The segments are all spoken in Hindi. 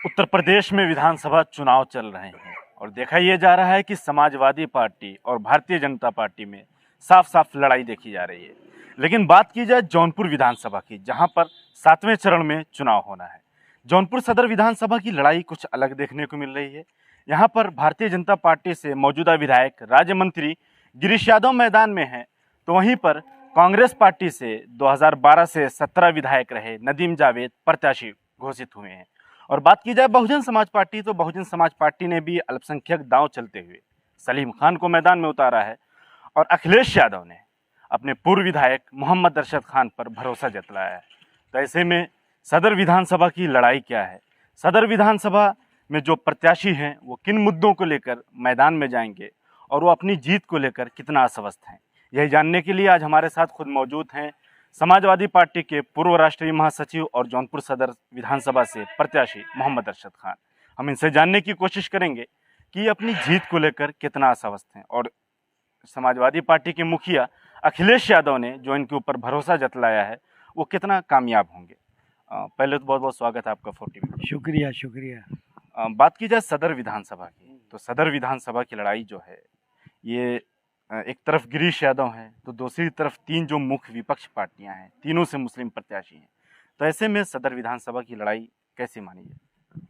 उत्तर प्रदेश में विधानसभा चुनाव चल रहे हैं और देखा यह जा रहा है कि समाजवादी पार्टी और भारतीय जनता पार्टी में साफ साफ लड़ाई देखी जा रही है। लेकिन बात की जाए जौनपुर विधानसभा की, जहां पर 7वें चरण में चुनाव होना है। जौनपुर सदर विधानसभा की लड़ाई कुछ अलग देखने को मिल रही है। यहाँ पर भारतीय जनता पार्टी से मौजूदा विधायक राज्य मंत्री गिरीश यादव मैदान में हैं, तो वहीं पर कांग्रेस पार्टी से 2012 से 17 विधायक रहे नदीम जावेद प्रत्याशी घोषित हुए हैं। और बात की जाए बहुजन समाज पार्टी, तो बहुजन समाज पार्टी ने भी अल्पसंख्यक दांव चलते हुए सलीम खान को मैदान में उतारा है और अखिलेश यादव ने अपने पूर्व विधायक मोहम्मद अरशद खान पर भरोसा जताया है। तो ऐसे में सदर विधानसभा की लड़ाई क्या है, सदर विधानसभा में जो प्रत्याशी हैं वो किन मुद्दों को लेकर मैदान में जाएंगे और वो अपनी जीत को लेकर कितना आश्वस्त हैं, यही जानने के लिए आज हमारे साथ खुद मौजूद हैं समाजवादी पार्टी के पूर्व राष्ट्रीय महासचिव और जौनपुर सदर विधानसभा से प्रत्याशी मोहम्मद अरशद खान। हम इनसे जानने की कोशिश करेंगे कि अपनी जीत को लेकर कितना आश्वस्त हैं और समाजवादी पार्टी के मुखिया अखिलेश यादव ने जो इनके ऊपर भरोसा जतलाया है वो कितना कामयाब होंगे। पहले तो बहुत बहुत स्वागत है आपका 40 में। शुक्रिया। बात की जाए सदर विधानसभा की, तो सदर विधानसभा की लड़ाई जो है ये एक तरफ गिरीश यादव हैं तो दूसरी तरफ तीन जो मुख्य विपक्ष पार्टियां हैं, तीनों से मुस्लिम प्रत्याशी हैं। तो ऐसे में सदर विधानसभा की लड़ाई कैसे मानी जाए?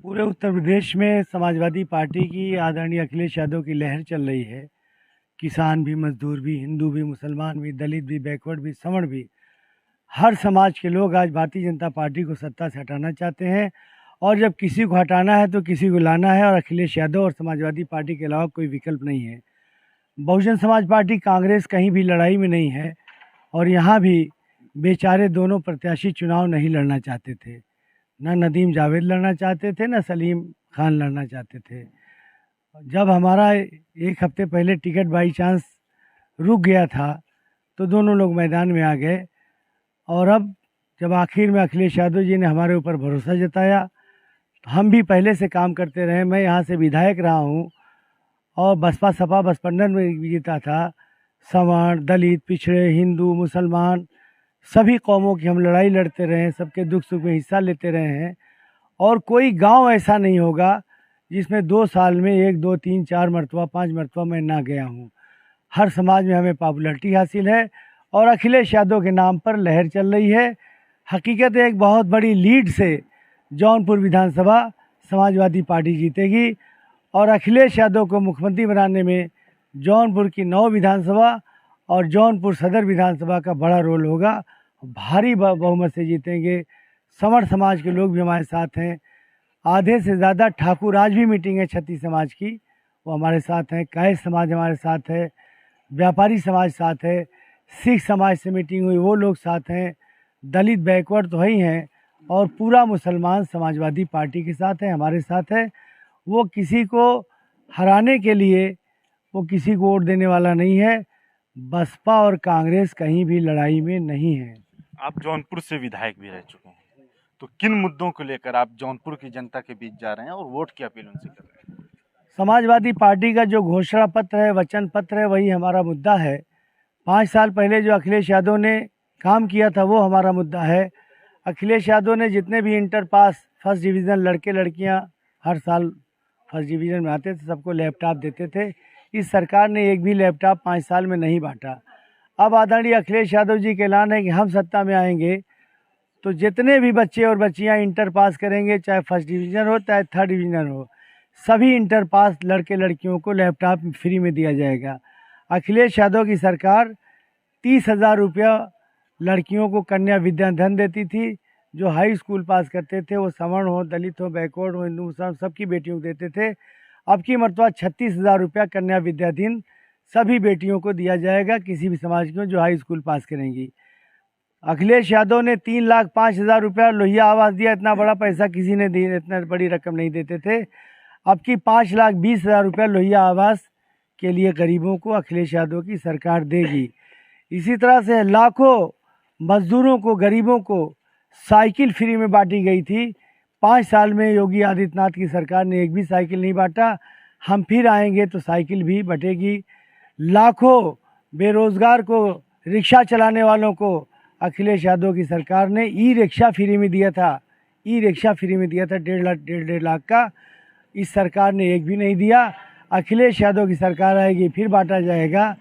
पूरे उत्तर प्रदेश में समाजवादी पार्टी की आदरणीय अखिलेश यादव की लहर चल रही है। किसान भी, मजदूर भी, हिंदू भी, मुसलमान भी, दलित भी, बैकवर्ड भी, सवर्ण भी, हर समाज के लोग आज भारतीय जनता पार्टी को सत्ता से हटाना चाहते हैं। और जब किसी को हटाना है तो किसी को लाना है, और अखिलेश यादव और समाजवादी पार्टी के अलावा कोई विकल्प नहीं है। बहुजन समाज पार्टी, कांग्रेस कहीं भी लड़ाई में नहीं है और यहाँ भी बेचारे दोनों प्रत्याशी चुनाव नहीं लड़ना चाहते थे। ना नदीम जावेद लड़ना चाहते थे, ना सलीम खान लड़ना चाहते थे। जब हमारा एक हफ्ते पहले टिकट बाई चांस रुक गया था तो दोनों लोग मैदान में आ गए। और अब जब आखिर में अखिलेश यादव जी ने हमारे ऊपर भरोसा जताया, तो हम भी पहले से काम करते रहे। मैं यहाँ से विधायक रहा हूँ और बसपा सपा बसपंडन में जीता था। सवर्ण, दलित, पिछड़े, हिंदू, मुसलमान सभी कौमों की हम लड़ाई लड़ते रहे हैं, सबके दुख सुख में हिस्सा लेते रहे हैं। और कोई गांव ऐसा नहीं होगा जिसमें 2 साल में 1, 2, 3, 4 मरतबा, 5 मरतबा मैं ना गया हूँ। हर समाज में हमें पॉपुलरिटी हासिल है और अखिलेश यादव के नाम पर लहर चल रही है। हकीकत एक बहुत बड़ी लीड से जौनपुर विधानसभा समाजवादी पार्टी जीतेगी और अखिलेश यादव को मुख्यमंत्री बनाने में जौनपुर की 9 विधानसभा और जौनपुर सदर विधानसभा का बड़ा रोल होगा। भारी बहुमत से जीतेंगे। सवर्ण समाज के लोग भी हमारे साथ हैं। आधे से ज़्यादा ठाकुर, आज भी मीटिंग है छत्तीस समाज की, वो हमारे साथ हैं। कैश समाज हमारे साथ है, व्यापारी समाज साथ है, सिख समाज से मीटिंग हुई वो लोग साथ हैं, दलित बैकवर्ड तो ही हैं और पूरा मुसलमान समाजवादी पार्टी के साथ है, हमारे साथ है। वो किसी को हराने के लिए वो किसी को वोट देने वाला नहीं है। बसपा और कांग्रेस कहीं भी लड़ाई में नहीं है। आप जौनपुर से विधायक भी रह चुके हैं, तो किन मुद्दों को लेकर आप जौनपुर की जनता के बीच जा रहे हैं और वोट की अपील उनसे कर रहे हैं? समाजवादी पार्टी का जो घोषणा पत्र है, वचन पत्र है, वही हमारा मुद्दा है। 5 साल पहले जो अखिलेश यादव ने काम किया था वो हमारा मुद्दा है। अखिलेश यादव ने जितने भी इंटर पास फर्स्ट डिवीज़न लड़के लड़कियां हर साल फर्स्ट डिवीज़न में आते थे, सबको लैपटॉप देते थे। इस सरकार ने एक भी लैपटॉप 5 साल में नहीं बांटा। अब आदरणीय अखिलेश यादव जी का ऐलान है कि हम सत्ता में आएंगे तो जितने भी बच्चे और बच्चियां इंटर पास करेंगे, चाहे फर्स्ट डिवीज़न हो चाहे थर्ड डिवीज़न हो, सभी इंटर पास लड़के लड़कियों को लैपटॉप फ्री में दिया जाएगा। अखिलेश यादव की सरकार 30,000 रुपया लड़कियों को कन्या विद्याधन देती थी। जो हाई स्कूल पास करते थे, वो सवर्ण हो, दलित हो, बैकवर्ड हो, हिंदू मुसलमान सबकी बेटियों को देते थे। अब की मरतबा 36,000 रुपया कन्या विद्याधन सभी बेटियों को दिया जाएगा, किसी भी समाज की जो हाई स्कूल पास करेंगी। अखिलेश यादव ने 3,05,000 रुपया लोहिया आवास दिया। इतना बड़ा पैसा किसी ने दिया, इतना बड़ी रकम नहीं देते थे। अब की 5,20,000 रुपया लोहिया आवास के लिए गरीबों को अखिलेश यादव की सरकार देगी। इसी तरह से लाखों मजदूरों को, गरीबों को साइकिल फ्री में बांटी गई थी। 5 साल में योगी आदित्यनाथ की सरकार ने एक भी साइकिल नहीं बांटा। हम फिर आएंगे तो साइकिल भी बटेगी। लाखों बेरोजगार को, रिक्शा चलाने वालों को अखिलेश यादव की सरकार ने ई रिक्शा फ्री में दिया था। ई रिक्शा फ्री में दिया था 1.5 लाख का। इस सरकार ने एक भी नहीं दिया। अखिलेश यादव की सरकार आएगी फिर बांटा जाएगा।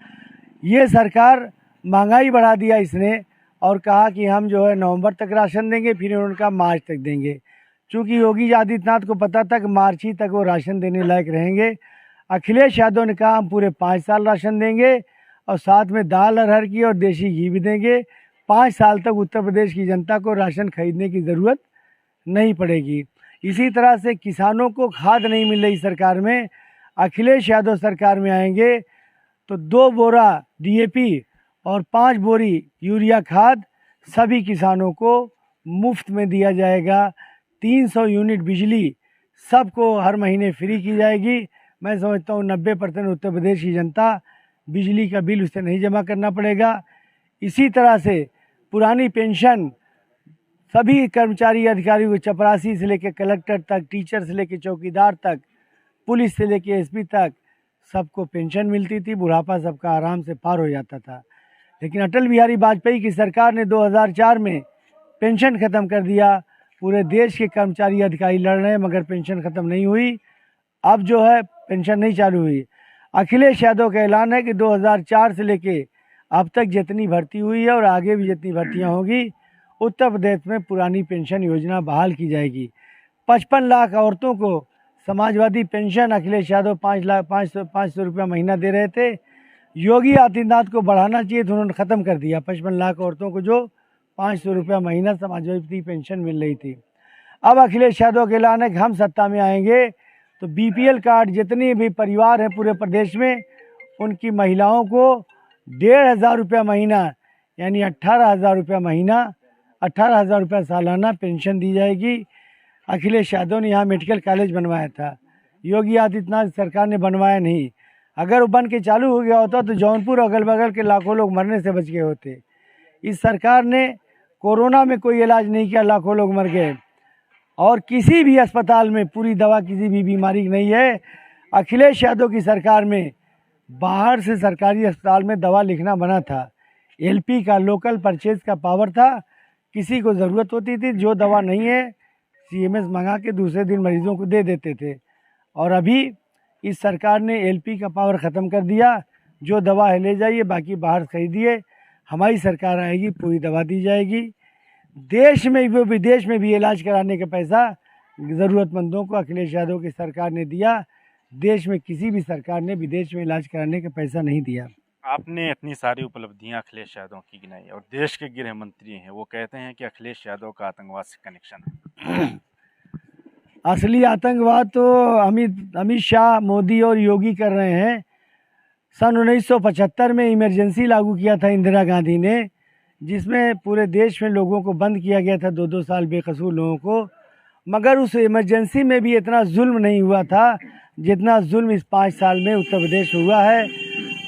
ये सरकार महंगाई बढ़ा दिया इसने और कहा कि हम जो है नवंबर तक राशन देंगे, फिर उनका मार्च तक देंगे। चूँकि योगी आदित्यनाथ को पता था कि मार्च ही तक वो राशन देने लायक रहेंगे। अखिलेश यादव ने कहा हम पूरे 5 साल राशन देंगे और साथ में दाल अरहर की और देसी घी भी देंगे। 5 साल तक उत्तर प्रदेश की जनता को राशन खरीदने की ज़रूरत नहीं पड़ेगी। इसी तरह से किसानों को खाद नहीं मिल रही सरकार में। अखिलेश यादव सरकार में आएंगे तो 2 बोरा DAP और 5 बोरी यूरिया खाद सभी किसानों को मुफ्त में दिया जाएगा। 300 यूनिट बिजली सबको हर महीने फ्री की जाएगी। मैं समझता हूँ 90% उत्तर प्रदेश की जनता बिजली का बिल उसे नहीं जमा करना पड़ेगा। इसी तरह से पुरानी पेंशन सभी कर्मचारी अधिकारियों को, चपरासी से लेकर कलेक्टर तक, टीचर से लेकर चौकीदार तक, पुलिस से लेकर SP तक सबको पेंशन मिलती थी। बुढ़ापा सबका आराम से पार हो जाता था। लेकिन अटल बिहारी वाजपेयी की सरकार ने 2004 में पेंशन ख़त्म कर दिया। पूरे देश के कर्मचारी अधिकारी लड़ रहे हैं मगर पेंशन ख़त्म नहीं हुई। अब जो है पेंशन नहीं चालू हुई। अखिलेश यादव का ऐलान है कि 2004 से लेके अब तक जितनी भर्ती हुई है और आगे भी जितनी भर्तियां होगी, उत्तर प्रदेश में पुरानी पेंशन योजना बहाल की जाएगी। 55 लाख औरतों को समाजवादी पेंशन अखिलेश यादव 500 रुपया महीना दे रहे थे। योगी आदित्यनाथ को बढ़ाना चाहिए तो उन्होंने ख़त्म कर दिया। 55 लाख औरतों को जो 500 रुपया महीना समाजवादी पेंशन मिल रही थी। अब अखिलेश यादव का ऐलान है कि हम सत्ता में आएंगे तो BPL कार्ड जितने भी परिवार हैं पूरे प्रदेश में, उनकी महिलाओं को 1,500 रुपया महीना यानी 18,000 रुपया महीना, 18,000 रुपया सालाना पेंशन दी जाएगी। अखिलेश यादव ने यहाँ मेडिकल कॉलेज बनवाया था, योगी आदित्यनाथ सरकार ने बनवाया नहीं। अगर वो बन के चालू हो गया होता तो जौनपुर अगल बगल के लाखों लोग मरने से बच गए होते। इस सरकार ने कोरोना में कोई इलाज नहीं किया, लाखों लोग मर गए। और किसी भी अस्पताल में पूरी दवा किसी भी बीमारी की नहीं है। अखिलेश यादव की सरकार में बाहर से सरकारी अस्पताल में दवा लिखना बना था। LP का लोकल परचेज का पावर था। किसी को ज़रूरत होती थी, जो दवा नहीं है CMS मंगा के दूसरे दिन मरीजों को दे देते थे। और अभी इस सरकार ने LP का पावर ख़त्म कर दिया। जो दवा है ले जाइए, बाकी बाहर खरीदिए। हमारी सरकार आएगी, पूरी दवा दी जाएगी। देश में भी विदेश में भी इलाज कराने का पैसा ज़रूरतमंदों को अखिलेश यादव की सरकार ने दिया। देश में किसी भी सरकार ने विदेश में इलाज कराने का पैसा नहीं दिया। आपने इतनी सारी उपलब्धियां अखिलेश यादव की गिनाई और देश के गृह मंत्री हैं, वो कहते हैं कि अखिलेश यादव का आतंकवाद से कनेक्शन है। असली आतंकवाद तो अमित शाह, मोदी और योगी कर रहे हैं। सन 1975 में इमरजेंसी लागू किया था इंदिरा गांधी ने, जिसमें पूरे देश में लोगों को बंद किया गया था, 2-2 साल बेकसूर लोगों को। मगर उस इमरजेंसी में भी इतना जुल्म नहीं हुआ था जितना जुल्म इस 5 साल में उत्तर प्रदेश में हुआ है।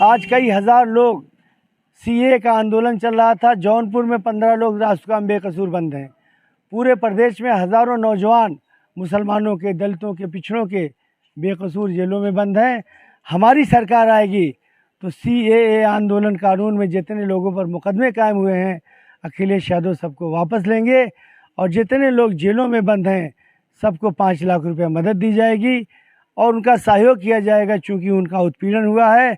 आज कई हज़ार लोग, CA का आंदोलन चल रहा था, जौनपुर में 15 लोग राष्ट्रकाम बेकसूर बंद हैं। पूरे प्रदेश में हज़ारों नौजवान मुसलमानों के, दलितों के, पिछड़ों के बेकसूर जेलों में बंद हैं। हमारी सरकार आएगी तो CAA आंदोलन कानून में जितने लोगों पर मुकदमे कायम हुए हैं, अखिलेश यादव सबको वापस लेंगे और जितने लोग जेलों में बंद हैं सबको 5 लाख रुपया मदद दी जाएगी और उनका सहयोग किया जाएगा। चूँकि उनका उत्पीड़न हुआ है,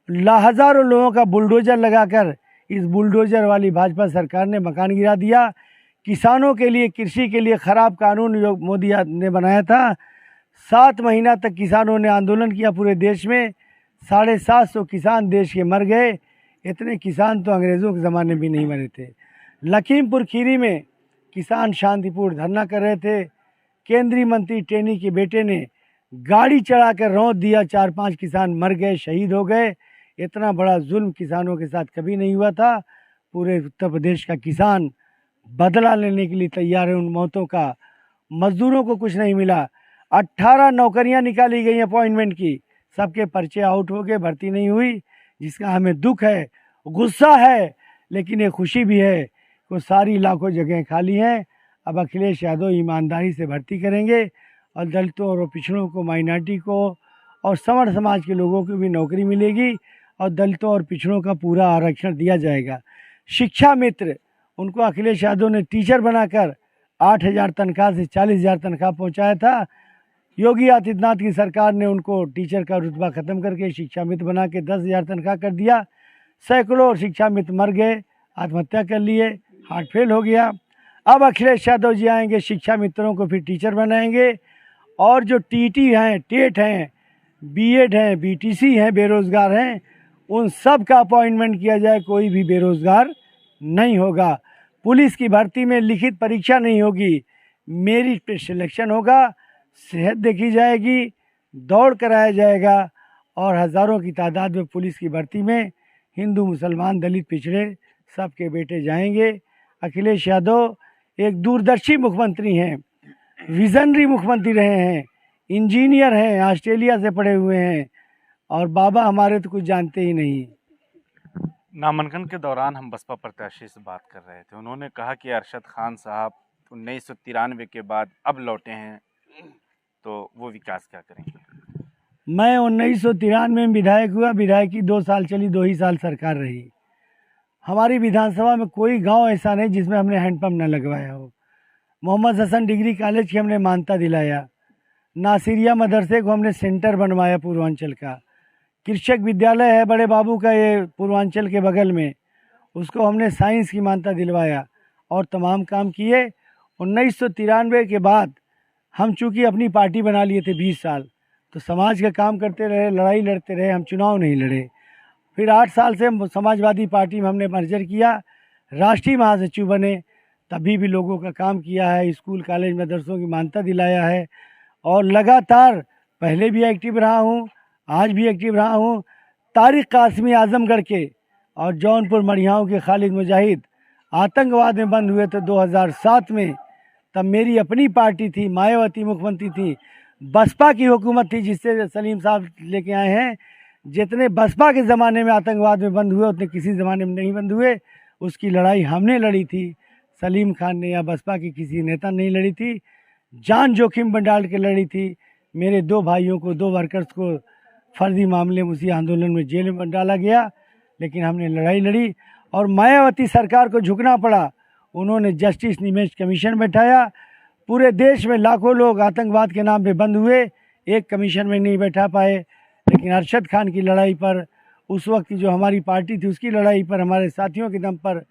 हज़ारों लोगों का बुलडोज़र लगाकर इस बुलडोज़र वाली भाजपा सरकार ने मकान गिरा दिया। किसानों के लिए, कृषि के लिए ख़राब कानून जो मोदी ने बनाया था, 7 महीना तक किसानों ने आंदोलन किया पूरे देश में। 750 किसान देश के मर गए। इतने किसान तो अंग्रेज़ों के ज़माने भी नहीं मरे थे। लखीमपुर खीरी में किसान शांतिपूर्ण धरना कर रहे थे। केंद्रीय मंत्री टेनी के बेटे ने गाड़ी चढ़ाकर रौंद दिया, 4-5 किसान मर गए, शहीद हो गए। इतना बड़ा जुल्म किसानों के साथ कभी नहीं हुआ था। पूरे उत्तर प्रदेश का किसान बदला लेने के लिए तैयार है उन मौतों का। मजदूरों को कुछ नहीं मिला। 18 नौकरियां निकाली गई अपॉइंटमेंट की, सबके पर्चे आउट हो गए, भर्ती नहीं हुई, जिसका हमें दुख है, गुस्सा है, लेकिन ये खुशी भी है कि सारी लाखों जगह खाली हैं। अब अखिलेश यादव ईमानदारी से भर्ती करेंगे और दलितों और पिछड़ों को, माइनॉरिटी को और सवर्ण समाज के लोगों को भी नौकरी मिलेगी और दलितों और पिछड़ों का पूरा आरक्षण दिया जाएगा। शिक्षा मित्र, उनको अखिलेश यादव ने टीचर बनाकर 8,000 तनख्वाह से 40,000 तनख्वाह पहुंचाया था। योगी आदित्यनाथ की सरकार ने उनको टीचर का रुतबा ख़त्म करके शिक्षा मित्र बना के 10,000 तनख्वाह कर दिया। सैकड़ों शिक्षा मित्र मर गए, आत्महत्या कर लिए, हार्ट फेल हो गया। अब अखिलेश यादव जी आएंगे, शिक्षा मित्रों को फिर टीचर बनाएंगे, और जो टीटी हैं, टेट हैं, बीएड हैं, बीटीसी हैं, बेरोज़गार हैं, उन सब का अपॉइंटमेंट किया जाए। कोई भी बेरोज़गार नहीं होगा। पुलिस की भर्ती में लिखित परीक्षा नहीं होगी, मेरिट पे सिलेक्शन होगा, सेहत देखी जाएगी, दौड़ कराया जाएगा, और हज़ारों की तादाद में पुलिस की भर्ती में हिंदू, मुसलमान, दलित, पिछड़े सबके बेटे जाएंगे। अखिलेश यादव एक दूरदर्शी मुख्यमंत्री हैं, विजनरी मुख्यमंत्री रहे हैं, इंजीनियर हैं, ऑस्ट्रेलिया से पढ़े हुए हैं, और बाबा हमारे तो कुछ जानते ही नहीं। नामांकन के दौरान हम बसपा प्रत्याशी से बात कर रहे थे, उन्होंने कहा कि अरशद खान साहब 1993 के बाद अब लौटे हैं, तो वो विकास क्या करेंगे? मैं 1993 में विधायक हुआ, विधायक की 2 साल चली, 2 ही साल सरकार रही। हमारी विधानसभा में कोई गांव ऐसा नहीं जिसमें हमने हैंडपम्प न लगवाया हो। मोहम्मद हसन डिग्री कॉलेज की हमने मान्यता दिलाया, नासिरिया मदरसे को हमने सेंटर बनवाया पूर्वांचल का, कृषक विद्यालय है बड़े बाबू का ये पूर्वांचल के बगल में, उसको हमने साइंस की मान्यता दिलवाया, और तमाम काम किए। 1993 के बाद हम चूँकि अपनी पार्टी बना लिए थे 20 साल, तो समाज का काम करते रहे, लड़ाई लड़ते रहे, हम चुनाव नहीं लड़े। फिर 8 साल से हम समाजवादी पार्टी में हमने मर्जर किया, राष्ट्रीय महासचिव बने, तभी भी लोगों का काम किया है, स्कूल कॉलेज मदरसों की मान्यता दिलाया है, और लगातार पहले भी एक्टिव रहा हूँ, आज भी एक्टिव रहा हूँ। तारिक कासमी आजमगढ़ के और जौनपुर मढ़ियाओं के खालिद मुजाहिद आतंकवाद में बंद हुए थे 2007 में, तब मेरी अपनी पार्टी थी, मायावती मुख्यमंत्री थी, बसपा की हुकूमत थी, जिससे सलीम साहब लेके आए हैं। जितने बसपा के ज़माने में आतंकवाद में बंद हुए, उतने किसी ज़माने में नहीं बंद हुए। उसकी लड़ाई हमने लड़ी थी, सलीम खान ने या बसपा की किसी नेता नहीं लड़ी थी, जान जोखिम में डाल के लड़ी थी। मेरे 2 भाइयों को, 2 वर्कर्स को फर्जी मामले में उसी आंदोलन में जेल में डाला गया, लेकिन हमने लड़ाई लड़ी, और मायावती सरकार को झुकना पड़ा। उन्होंने जस्टिस निमेश कमीशन बैठाया, पूरे देश में लाखों लोग आतंकवाद के नाम पे बंद हुए, एक कमीशन में नहीं बैठा पाए। लेकिन अरशद खान की लड़ाई पर, उस वक्त की जो हमारी पार्टी थी उसकी लड़ाई पर, हमारे साथियों के दम पर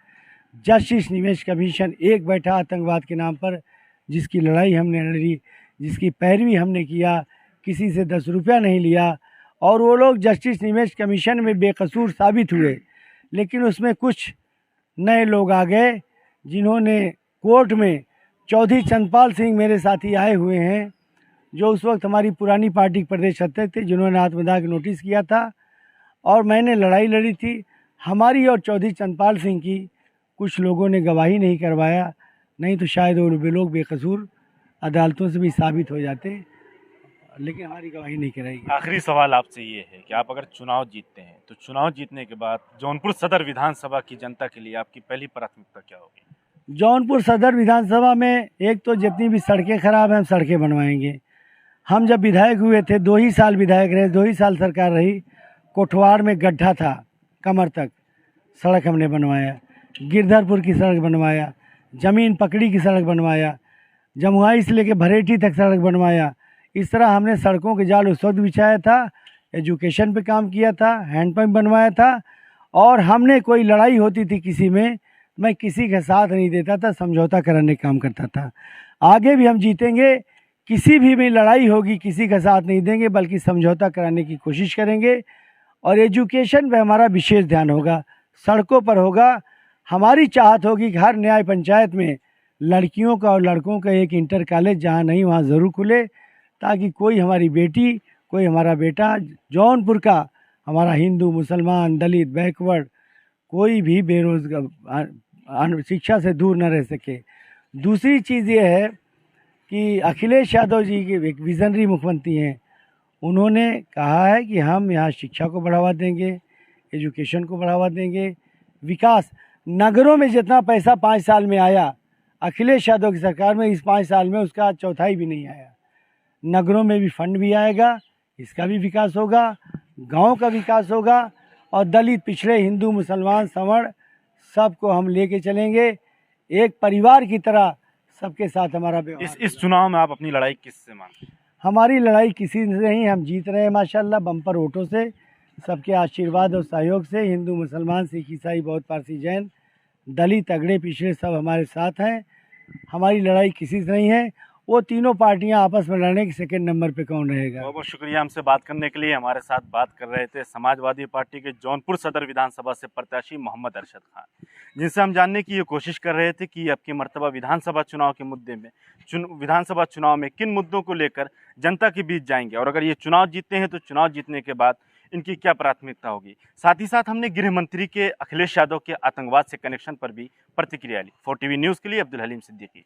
जस्टिस निमेश कमीशन एक बैठा आतंकवाद के नाम पर, जिसकी लड़ाई हमने लड़ी, जिसकी पैरवी हमने किया, किसी से 10 रुपया नहीं लिया, और वो लोग जस्टिस निमेश कमीशन में बेकसूर साबित हुए। लेकिन उसमें कुछ नए लोग आ गए, जिन्होंने कोर्ट में, चौधरी चंद्रपाल सिंह मेरे साथी आए हुए हैं, जो उस वक्त हमारी पुरानी पार्टी के प्रदेश अध्यक्ष थे, जिन्होंने आत्मदाह का नोटिस किया था, और मैंने लड़ाई लड़ी थी। हमारी और चौधरी चंद्रपाल सिंह की कुछ लोगों ने गवाही नहीं करवाया, नहीं तो शायद वो लोग बेकसूर अदालतों से भी साबित हो जाते, लेकिन हमारी गवाही नहीं कराई गई। आखिरी सवाल आपसे ये है कि आप अगर चुनाव जीतते हैं, तो चुनाव जीतने के बाद जौनपुर सदर विधानसभा की जनता के लिए आपकी पहली प्राथमिकता क्या होगी? जौनपुर सदर विधानसभा में एक तो जितनी भी सड़कें खराब हैं, हम सड़कें बनवाएंगे। हम जब विधायक हुए थे, 2 ही साल विधायक रहे, 2 ही साल सरकार रही, कोठवाड़ में गड्ढा था कमर तक, सड़क हमने बनवाया। गिरधरपुर की सड़क बनवाया, ज़मीन पकड़ी की सड़क बनवाया, जमुआई से लेकर भरेठी तक सड़क बनवाया। इस तरह हमने सड़कों के जाल उस वक्त बिछाया था, एजुकेशन पे काम किया था, हैंडपम्प बनवाया था, और हमने कोई लड़ाई होती थी किसी में, मैं किसी का साथ नहीं देता था, समझौता कराने का काम करता था। आगे भी हम जीतेंगे, किसी भी में लड़ाई होगी किसी का साथ नहीं देंगे, बल्कि समझौता कराने की कोशिश करेंगे। और एजुकेशन पे हमारा विशेष ध्यान होगा, सड़कों पर होगा। हमारी चाहत होगी कि हर न्याय पंचायत में लड़कियों का और लड़कों का एक इंटर कॉलेज जहाँ नहीं वहाँ ज़रूर खुले, ताकि कोई हमारी बेटी, कोई हमारा बेटा, जौनपुर का हमारा हिंदू, मुसलमान, दलित, बैकवर्ड, कोई भी बेरोजगार शिक्षा से दूर न रह सके। दूसरी चीज़ ये है कि अखिलेश यादव जी के एक विजनरी मुख्यमंत्री हैं, उन्होंने कहा है कि हम यहाँ शिक्षा को बढ़ावा देंगे, एजुकेशन को बढ़ावा देंगे, विकास। नगरों में जितना पैसा 5 साल में आया अखिलेश यादव की सरकार में, इस 5 साल में उसका चौथाई भी नहीं आया। नगरों में भी फंड भी आएगा, इसका भी विकास होगा, गांव का विकास होगा, और दलित, पिछड़े, हिंदू, मुसलमान, सवर्ण सबको हम लेके चलेंगे। एक परिवार की तरह सबके साथ हमारा व्यवहार। इस चुनाव में आप अपनी लड़ाई किससे मानते हैं? हमारी लड़ाई किसी से नहीं, हम जीत रहे हैं माशाल्लाह बम्पर वोटों से, सबके आशीर्वाद और सहयोग से। हिंदू मुसलमान सिख ईसाई बौद्ध पारसी जैन दलित अगड़े पिछड़े सब हमारे साथ हैं। हमारी लड़ाई किसी से नहीं है। वो तीनों पार्टियां आपस में लड़ने के सेकंड नंबर पे कौन रहेगा। बहुत बहुत शुक्रिया हमसे बात करने के लिए। हमारे साथ बात कर रहे थे समाजवादी पार्टी के जौनपुर सदर विधानसभा से प्रत्याशी मोहम्मद अरशद खान, जिनसे हम जानने की ये कोशिश कर रहे थे कि अब की मर्तबा विधानसभा चुनाव के मुद्दे में विधानसभा चुनाव में किन मुद्दों को लेकर जनता के बीच जाएंगे, और अगर ये चुनाव जीतते हैं तो चुनाव जीतने के बाद इनकी क्या प्राथमिकता होगी। साथ ही साथ हमने गृह मंत्री के अखिलेश यादव के आतंकवाद से कनेक्शन पर भी प्रतिक्रिया ली। 4 TV न्यूज़ के लिए अब्दुल हलीम सिद्दीकी।